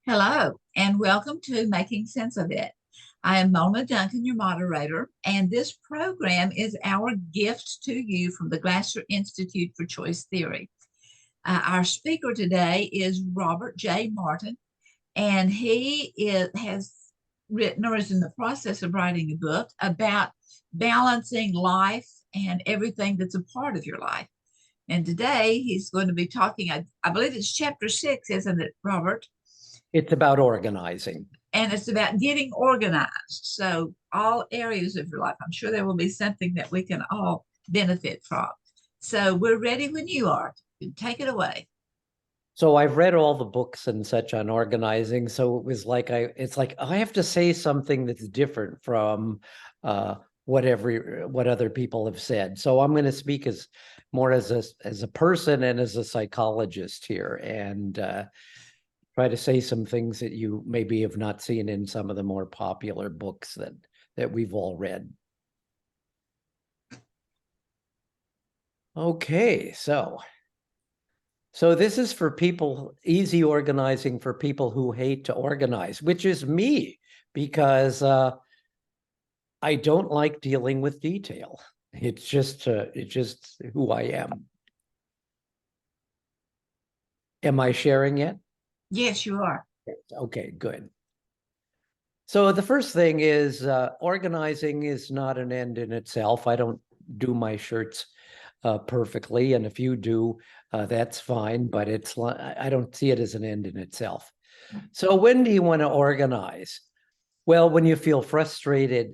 Hello, and welcome to Making Sense of It. I am Mona Duncan, your moderator, and this program is our gift to you from the Glasser Institute for Choice Theory. Our speaker today is Robert J. Martin, and has written or is in the process of writing a book about balancing life and everything that's a part of your life. And today he's going to be talking, I believe it's chapter 6, isn't it, Robert? It's about organizing. And it's about getting organized. So, all areas of your life, I'm sure there will be something that we can all benefit from. So, we're ready when you are. Take it away. So I've read all the books and such on organizing. So it's like I have to say something that's different from what other people have said. So I'm going to speak as more as a person and as a psychologist here, and try to say some things that you maybe have not seen in some of the more popular books that we've all read. Okay, so this is for people, easy organizing for people who hate to organize, which is me, because I don't like dealing with detail. It's just who I am. Am I sharing yet? Yes, you are. Okay, good. So the first thing is organizing is not an end in itself. I don't do my shirts perfectly, and if you do, that's fine, but I don't see it as an end in itself. So when do you want to organize? Well, when you feel frustrated,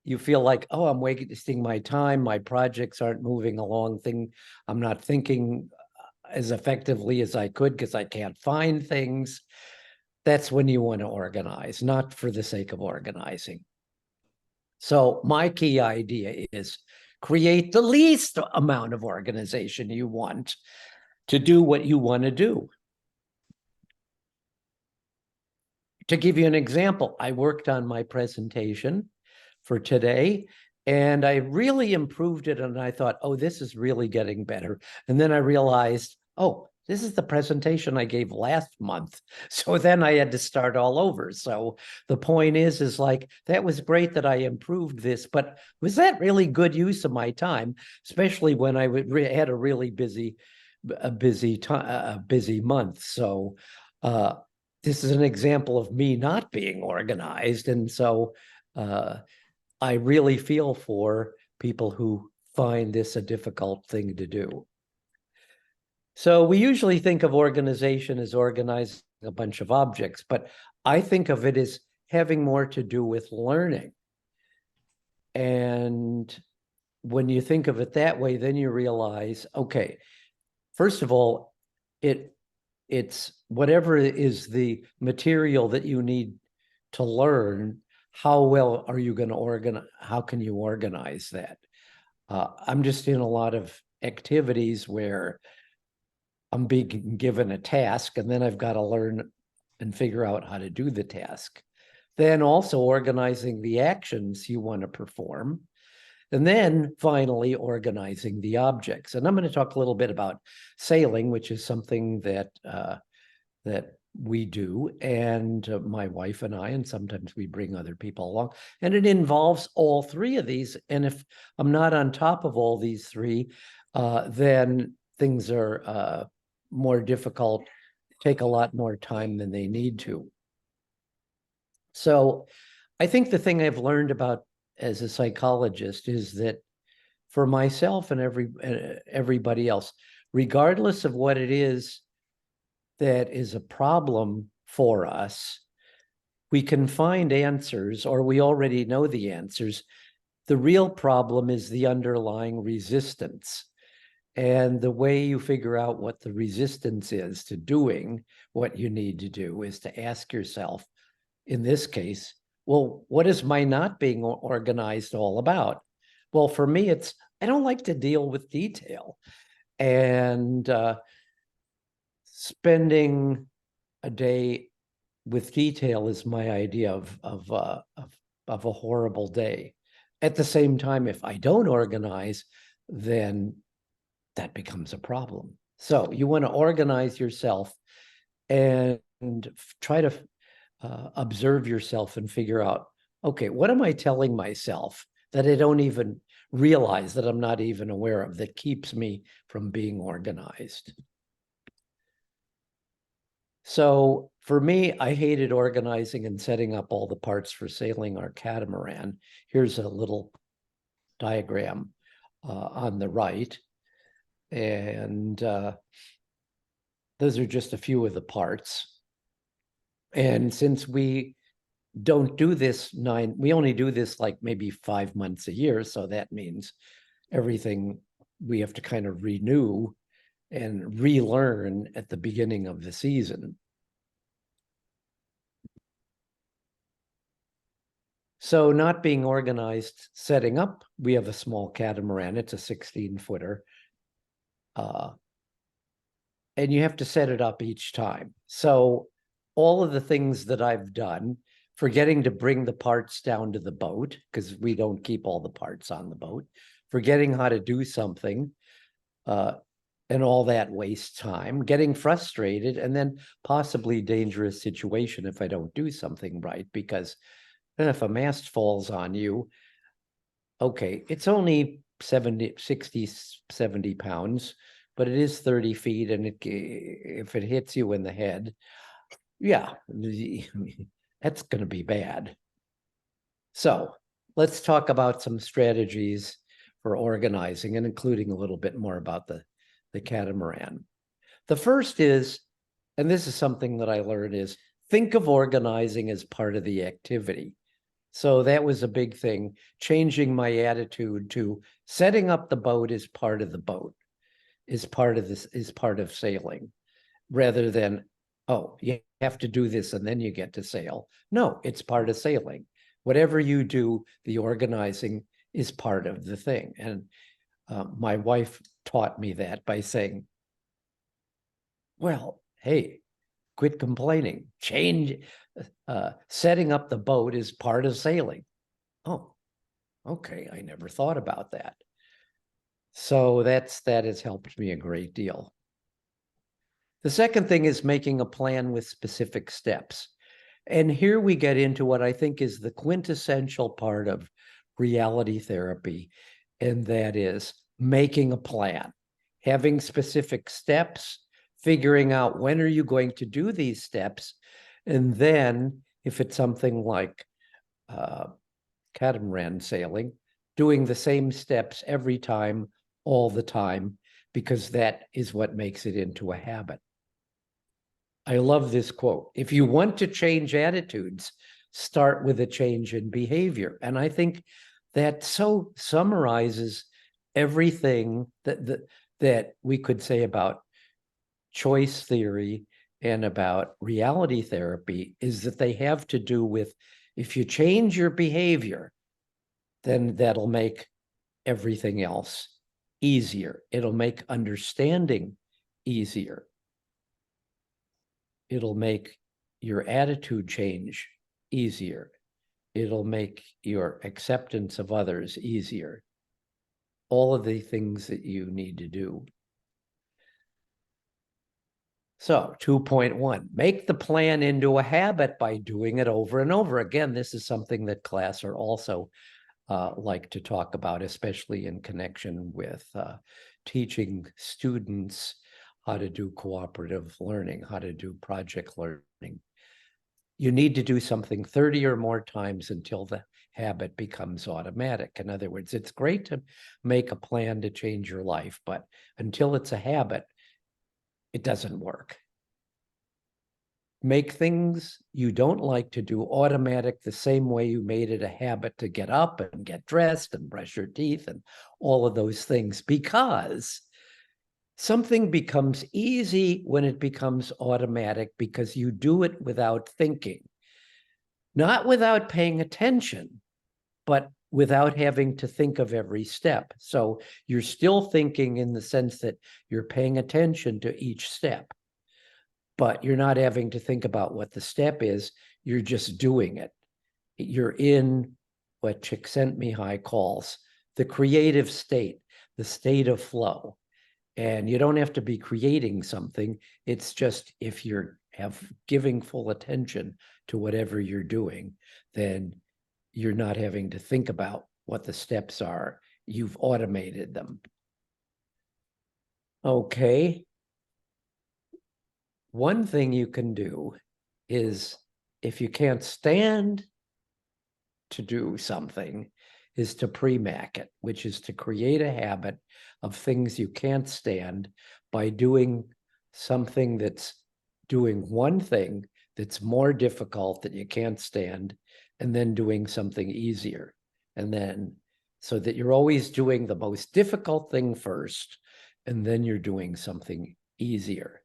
you feel like, oh, I'm wasting my time, my projects aren't moving along, I'm not thinking as effectively as I could because I can't find things. That's when you want to organize, not for the sake of organizing. So my key idea is create the least amount of organization you want to do what you want to do. To give you an example, I worked on my presentation for today, and I really improved it. And I thought, oh, this is really getting better. And then I realized, oh, this is the presentation I gave last month. So then I had to start all over. So the point is like, that was great that I improved this, but was that really good use of my time, especially when I had a really busy month. So this is an example of me not being organized. And so I really feel for people who find this a difficult thing to do. So we usually think of organization as organizing a bunch of objects, but I think of it as having more to do with learning. And when you think of it that way, then you realize, okay, first of all, it's whatever is the material that you need to learn, how well are you going to organize? How can you organize that? I'm just in a lot of activities where I'm being given a task, and then I've got to learn and figure out how to do the task. Then also organizing the actions you want to perform. And then finally organizing the objects. And I'm going to talk a little bit about sailing, which is something that we do, and my wife and I, and sometimes we bring other people along, and it involves all three of these. And if I'm not on top of all these three, then things are more difficult, take a lot more time than they need to. So I think the thing I've learned about as a psychologist is that for myself and everybody else, regardless of what it is that is a problem for us, we can find answers, or we already know the answers. The real problem is the underlying resistance. And the way you figure out what the resistance is to doing what you need to do is to ask yourself, in this case, well, what is my not being organized all about? Well, for me, it's I don't like to deal with detail. And spending a day with detail is my idea of a horrible day. At the same time, if I don't organize, then that becomes a problem. So you want to organize yourself, and try to observe yourself and figure out, okay, what am I telling myself that I don't even realize, that I'm not even aware of, that keeps me from being organized? So for me, I hated organizing and setting up all the parts for sailing our catamaran. Here's a little diagram on the right. And those are just a few of the parts. And since we don't do this we only do this like maybe 5 months a year. So that means everything we have to kind of renew and relearn at the beginning of the season. So not being organized, setting up, we have a small catamaran. It's a 16-footer. And you have to set it up each time. So all of the things that I've done, forgetting to bring the parts down to the boat, because we don't keep all the parts on the boat, forgetting how to do something, and all that wastes time, getting frustrated, and then possibly dangerous situation if I don't do something right, because then if a mast falls on you, okay, it's only 60, 70 pounds, but it is 30 feet. And if it hits you in the head, yeah, that's going to be bad. So let's talk about some strategies for organizing, and including a little bit more about the catamaran. The first is, and this is something that I learned, is think of organizing as part of the activity. So that was a big thing, changing my attitude to setting up the boat is part of the boat, is part of sailing, rather than, oh, you have to do this and then you get to sail. No, it's part of sailing. Whatever you do, the organizing is part of the thing. And my wife taught me that by saying, well, hey, quit complaining. Setting up the boat is part of sailing. Oh, okay. I never thought about that. So that has helped me a great deal. The second thing is making a plan with specific steps. And here we get into what I think is the quintessential part of reality therapy, and that is making a plan, having specific steps, figuring out when are you going to do these steps, and then if it's something like catamaran sailing, doing the same steps every time, all the time, because that is what makes it into a habit. I love this quote. If you want to change attitudes, start with a change in behavior. And I think that so summarizes everything that we could say about choice theory and about reality therapy, is that they have to do with, if you change your behavior, then that'll make everything else easier. It'll make understanding easier. It'll make your attitude change easier. It'll make your acceptance of others easier. All of the things that you need to do. So 2.1, make the plan into a habit by doing it over and over. Again, this is something that class are also like to talk about, especially in connection with teaching students how to do cooperative learning, how to do project learning. You need to do something 30 or more times until the habit becomes automatic. In other words, it's great to make a plan to change your life, but until it's a habit, it doesn't work. Make things you don't like to do automatic the same way you made it a habit to get up and get dressed and brush your teeth and all of those things, because something becomes easy when it becomes automatic, because you do it without thinking, not without paying attention, but without having to think of every step. So you're still thinking in the sense that you're paying attention to each step, but you're not having to think about what the step is. You're just doing it. You're in what Csikszentmihalyi calls the creative state, the state of flow. And you don't have to be creating something. It's just, if you're giving full attention to whatever you're doing, then you're not having to think about what the steps are. You've automated them. Okay. One thing you can do is, if you can't stand to do something, is to pre-mac it, which is to create a habit of things you can't stand by doing something that's doing one thing that's more difficult that you can't stand, and then doing something easier. And then, so that you're always doing the most difficult thing first, and then you're doing something easier.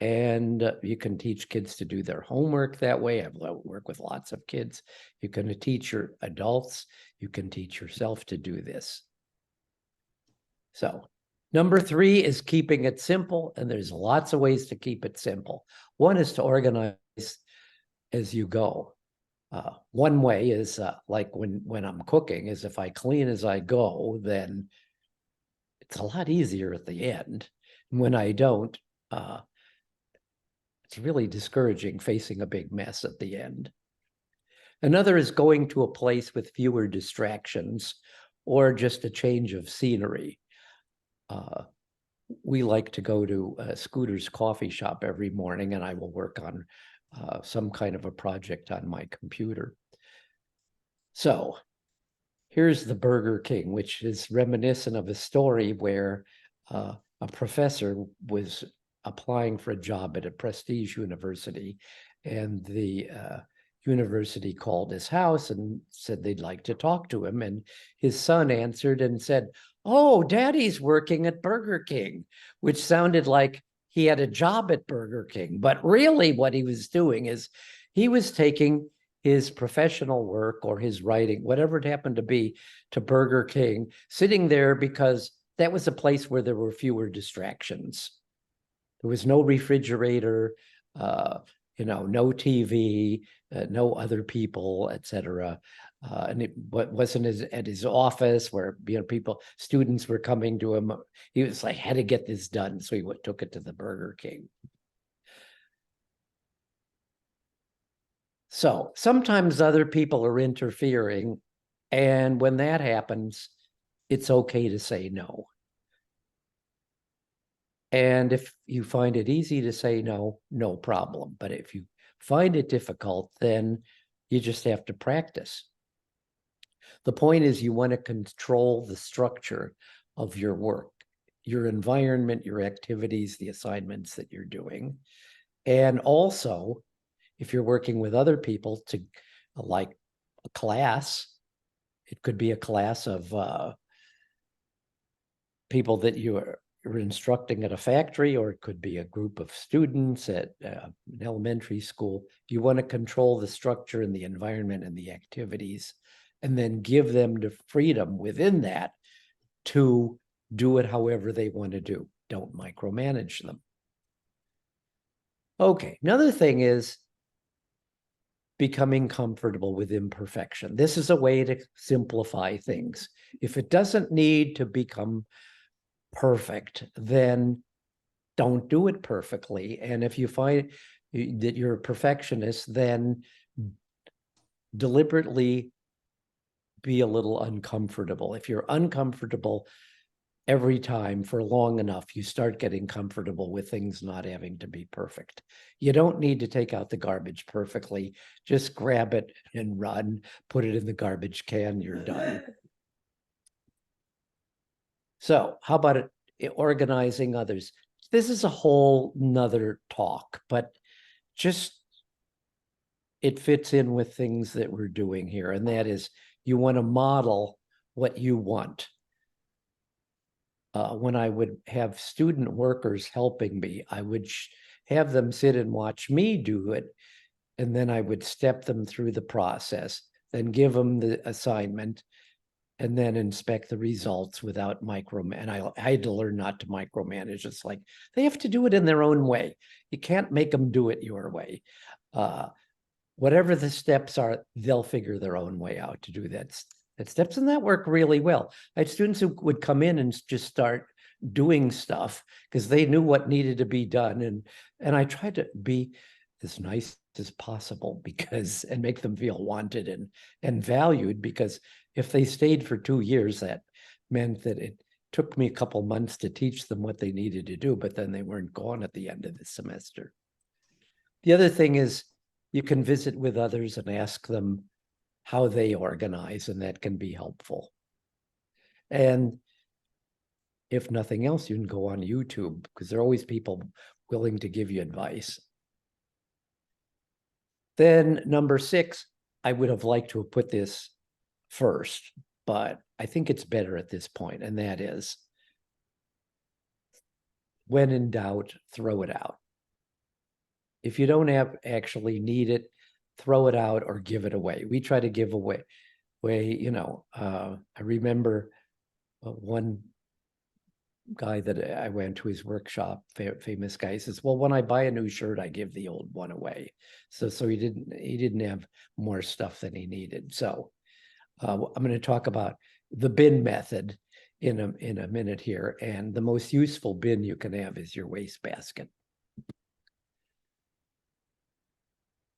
And you can teach kids to do their homework that way. I've worked with lots of kids. You can teach your adults. You can teach yourself to do this. So number 3 is keeping it simple. And there's lots of ways to keep it simple. One is to organize as you go. One way is like when I'm cooking, is if I clean as I go, then it's a lot easier at the end. And when I don't, it's really discouraging facing a big mess at the end. Another is going to a place with fewer distractions, or just a change of scenery. We like to go to Scooter's coffee shop every morning, and I will work on some kind of a project on my computer. So here's the Burger King, which is reminiscent of a story where a professor was applying for a job at a prestige university, and the university called his house and said they'd like to talk to him. And his son answered and said, "Oh, Daddy's working at Burger King," which sounded like he had a job at Burger King. But really what he was doing is he was taking his professional work or his writing, whatever it happened to be, to Burger King, sitting there because that was a place where there were fewer distractions. There was no refrigerator, no TV, no other people, etc. And it wasn't at his office where students were coming to him. He was like, had to get this done, so he took it to the Burger King. So sometimes other people are interfering, and when that happens, it's okay to say no. And if you find it easy to say no, no problem. But if you find it difficult, then you just have to practice. The point is, you want to control the structure of your work, your environment, your activities, the assignments that you're doing. And also, if you're working with other people, to like a class, it could be a class of people that you're instructing at a factory, or it could be a group of students at an elementary school. You want to control the structure and the environment and the activities, and then give them the freedom within that to do it however they want to do. Don't micromanage them. Okay, another thing is becoming comfortable with imperfection. This is a way to simplify things. If it doesn't need to become perfect, then don't do it perfectly. And if you find that you're a perfectionist, then deliberately be a little uncomfortable. If you're uncomfortable every time for long enough, you start getting comfortable with things not having to be perfect. You don't need to take out the garbage perfectly. Just grab it and run, put it in the garbage can, you're done. So how about organizing others? This is a whole nother talk, but just it fits in with things that we're doing here. And that is, you want to model what you want. When I would have student workers helping me, I would have them sit and watch me do it. And then I would step them through the process, then give them the assignment, and then inspect the results without and I had to learn not to micromanage. It's like they have to do it in their own way. You can't make them do it your way. Whatever the steps are, they'll figure their own way out to do that steps, and that work really well. I had students who would come in and just start doing stuff because they knew what needed to be done. And I tried to be as nice as possible because and make them feel wanted and valued, because if they stayed for 2 years, that meant that it took me a couple months to teach them what they needed to do, but then they weren't gone at the end of the semester. The other thing is you can visit with others and ask them how they organize, and that can be helpful. And if nothing else, you can go on YouTube because there are always people willing to give you advice. Then number 6, I would have liked to have put this first, but I think it's better at this point, and that is, when in doubt, throw it out. If you don't actually need it, throw it out or give it away. We try to give away, I remember one guy that I went to his workshop, famous guy, says, well, when I buy a new shirt, I give the old one away. So he didn't have more stuff than he needed. So I'm going to talk about the bin method in a minute here. And the most useful bin you can have is your wastebasket.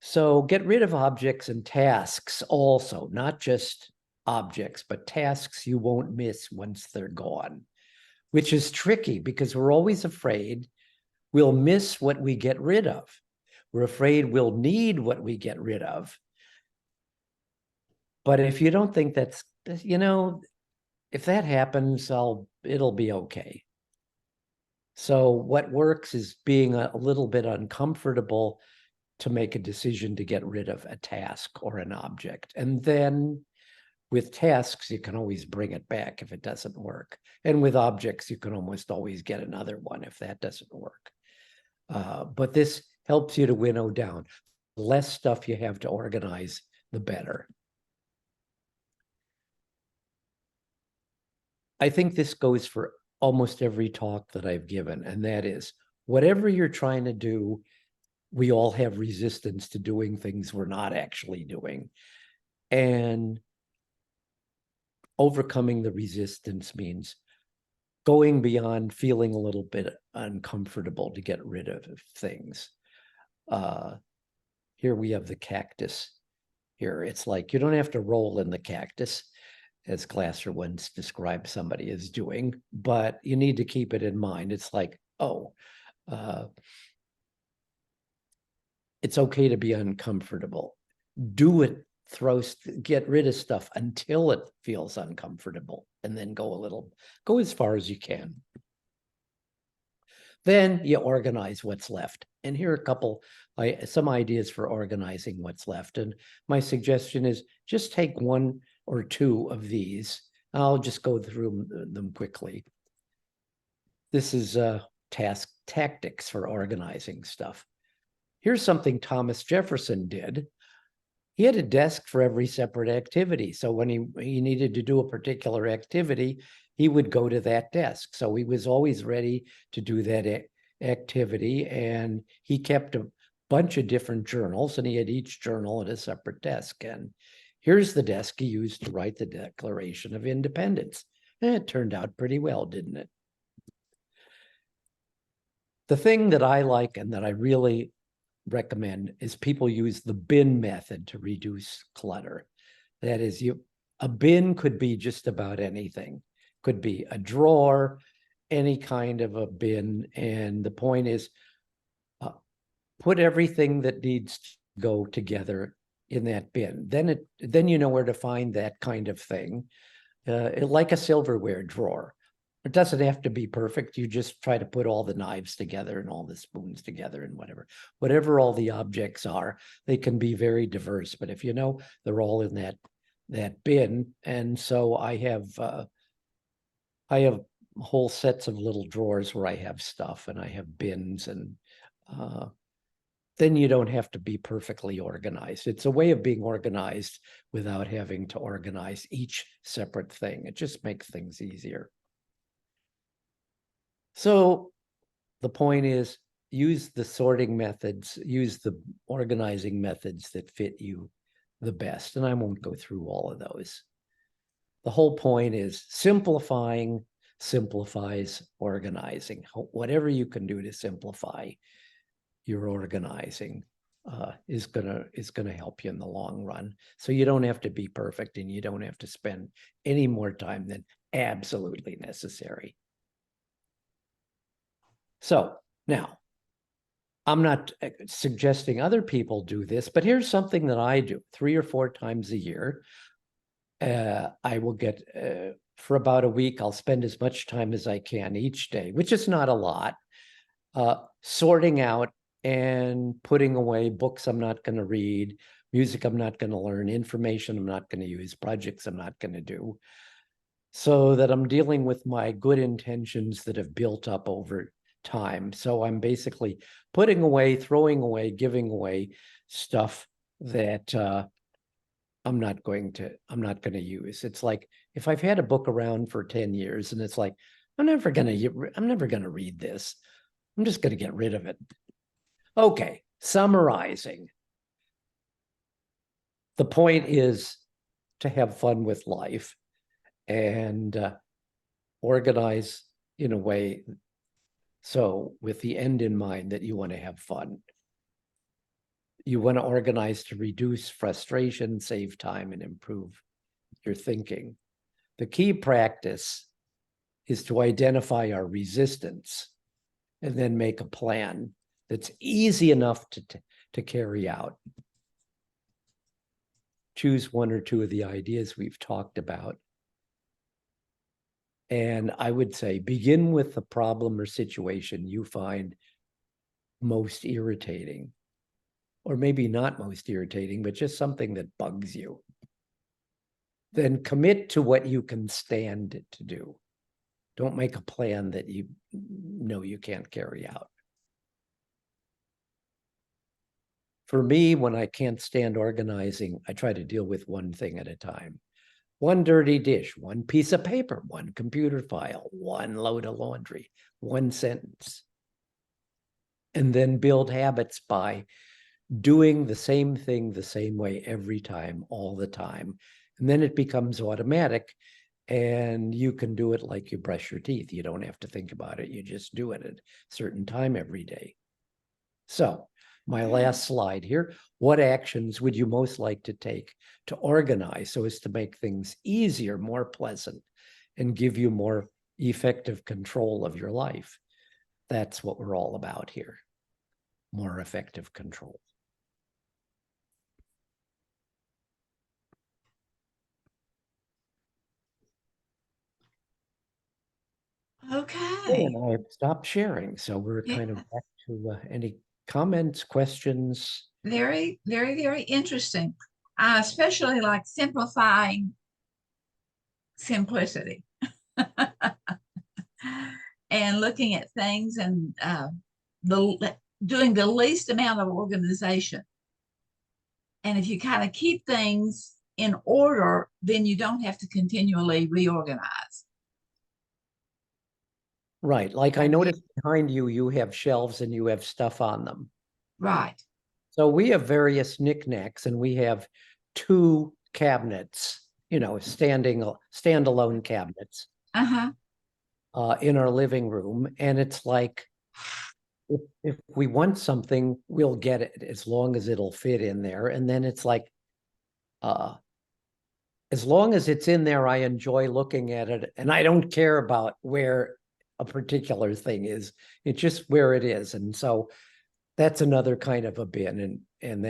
So get rid of objects and tasks also, not just objects, but tasks you won't miss once they're gone, which is tricky because we're always afraid we'll miss what we get rid of. We're afraid we'll need what we get rid of. But if you don't think that's, if that happens, it'll be okay. So what works is being a little bit uncomfortable to make a decision to get rid of a task or an object. And then with tasks, you can always bring it back if it doesn't work. And with objects, you can almost always get another one if that doesn't work. But this helps you to winnow down. The less stuff you have to organize, the better. I think this goes for almost every talk that I've given, and that is, whatever you're trying to do, we all have resistance to doing things we're not actually doing. And overcoming the resistance means going beyond feeling a little bit uncomfortable to get rid of things. Here we have the cactus. Here, it's like you don't have to roll in the cactus, as Glasser once described somebody as doing, but you need to keep it in mind. It's like, it's okay to be uncomfortable. Do it, get rid of stuff until it feels uncomfortable, and then go as far as you can. Then you organize what's left. And here are some ideas for organizing what's left. And my suggestion is just take 1 or 2 of these. I'll just go through them quickly. This is tactics for organizing stuff. Here's something Thomas Jefferson did. He had a desk for every separate activity. So when he needed to do a particular activity, he would go to that desk. So he was always ready to do that activity. And he kept a bunch of different journals, and he had each journal at a separate desk. And here's the desk he used to write the Declaration of Independence. And it turned out pretty well, didn't it? The thing that I like and that I really recommend is people use the bin method to reduce clutter. That is, a bin could be just about anything. Could be a drawer, any kind of a bin. And the point is, put everything that needs to go together in that bin. Then you know where to find that kind of thing. Like a silverware drawer. It doesn't have to be perfect. You just try to put all the knives together and all the spoons together and whatever all the objects are. They can be very diverse, but if you know they're all in that bin. And so I have whole sets of little drawers where I have stuff, and I have bins, and then you don't have to be perfectly organized. It's a way of being organized without having to organize each separate thing. It just makes things easier. So the point is, use the sorting methods, use the organizing methods that fit you the best. And I won't go through all of those. The whole point is simplifying simplifies organizing. Whatever you can do to simplify your organizing is gonna help you in the long run. So you don't have to be perfect, and you don't have to spend any more time than absolutely necessary. So now, I'm not suggesting other people do this, but here's something that I do 3 or 4 times a year. I will get, for about a week, I'll spend as much time as I can each day, which is not a lot, sorting out and putting away books I'm not going to read, music I'm not going to learn, information I'm not going to use, projects I'm not going to do, so that I'm dealing with my good intentions that have built up over time. So I'm basically putting away, throwing away, giving away stuff that I'm not going to use. It's like if I've had a book around for 10 years and it's like, I'm never going to read this. I'm just going to get rid of it. Okay, summarizing. The point is to have fun with life and organize in a way so with the end in mind that you want to have fun. You want to organize to reduce frustration, save time, and improve your thinking. The key practice is to identify our resistance and then make a plan that's easy enough to carry out. Choose 1 or 2 of the ideas we've talked about. And I would say begin with the problem or situation you find most irritating, or maybe not most irritating, but just something that bugs you. Then commit to what you can stand to do. Don't make a plan that you know you can't carry out. For me, when I can't stand organizing, I try to deal with one thing at a time. 1 dirty dish, 1 piece of paper, 1 computer file, 1 load of laundry, 1 sentence. And then build habits by doing the same thing the same way every time, all the time. And then it becomes automatic, and you can do it like you brush your teeth. You don't have to think about it. You just do it at a certain time every day. So my last slide here. What actions would you most like to take to organize so as to make things easier, more pleasant, and give you more effective control of your life? That's what we're all about here. More effective control. Okay. And I have stopped sharing, so we're kind of Yeah. back to any comments, questions. Very, very, very interesting. I especially like simplifying simplicity and looking at things and doing the least amount of organization. And if you kind of keep things in order, then you don't have to continually reorganize. Right, like I noticed behind you, you have shelves and you have stuff on them. Right. So we have various knickknacks, and we have 2 cabinets, standalone cabinets Uh-huh. in our living room. And it's like, if we want something, we'll get it as long as it'll fit in there. And then it's like, as long as it's in there, I enjoy looking at it, and I don't care about where a particular thing is. It's just where it is. And so that's another kind of a bin, and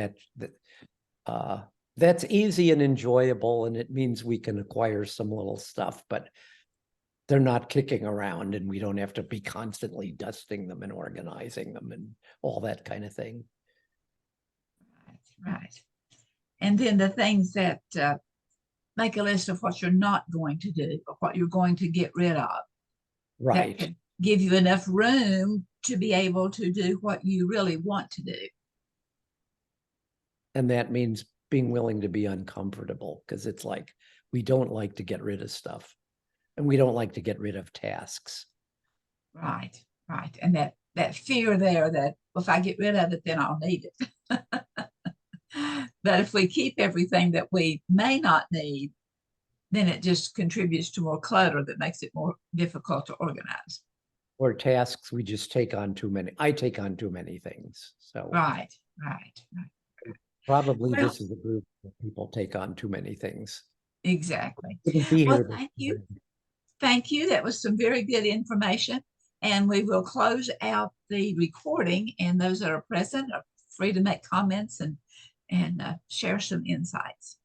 that's easy and enjoyable, and it means we can acquire some little stuff, but they're not kicking around, and we don't have to be constantly dusting them and organizing them and all that kind of thing. Right. And then the things that make a list of what you're not going to do or what you're going to get rid of. Right. That can give you enough room to be able to do what you really want to do. And that means being willing to be uncomfortable, because it's like we don't like to get rid of stuff, and we don't like to get rid of tasks. Right, right. And that fear there that if I get rid of it, then I'll need it. But if we keep everything that we may not need, then it just contributes to more clutter that makes it more difficult to organize. Or tasks, we just take on too many. I take on too many things. So Right, right. probably Well, this is a group of people take on too many things. exactly. Couldn't be Well, here thank you. before. Thank you. That was some very good information. And we will close out the recording, and those that are present are free to make comments and share some insights.